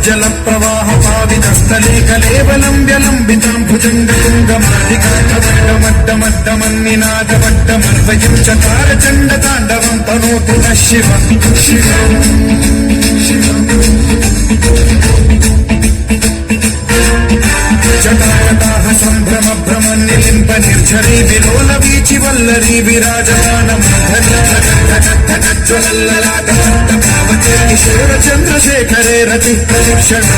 జల ప్రవాహ పావితస్థలే కలేవలం వ్యలంబితం భుజంగతుంగమాలికామడ్డమడ్డమన్నినాదవడ్డమర్వయం చకార చండ తాండవం తనోతు శివం శివం జటాకటాహ సంభ్రమ భ్రమ నిలింప నిర్ఝరీ విలోల వీచి వల్లరీ విరాజమాన జ్వలల్లలాటవచ్చే కిశోర చంద్రశేఖరే రతి ప్రదక్షిణం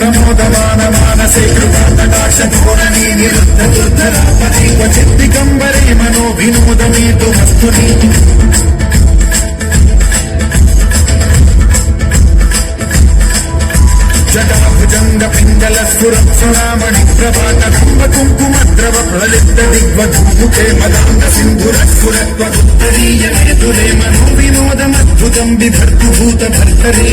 ప్రమోదమాన మానసే కృపాకటాక్షోరణీ నిరుద్ధరాపతి క్వచిద్దిగంబరే మనో వినోదమేతు మస్తుని జటాభుజంగ పింగళ స్ఫురక్షురామణి ప్రభాతంబ కుంకుమద్రవ ప్రలిప్త దిగ్వధూముఖే మదాంగ సింధురస్ఫురత్వదుత్తరీయనేతులే మనో వినోదమద్భుతం బిభర్తు భూత భర్తరే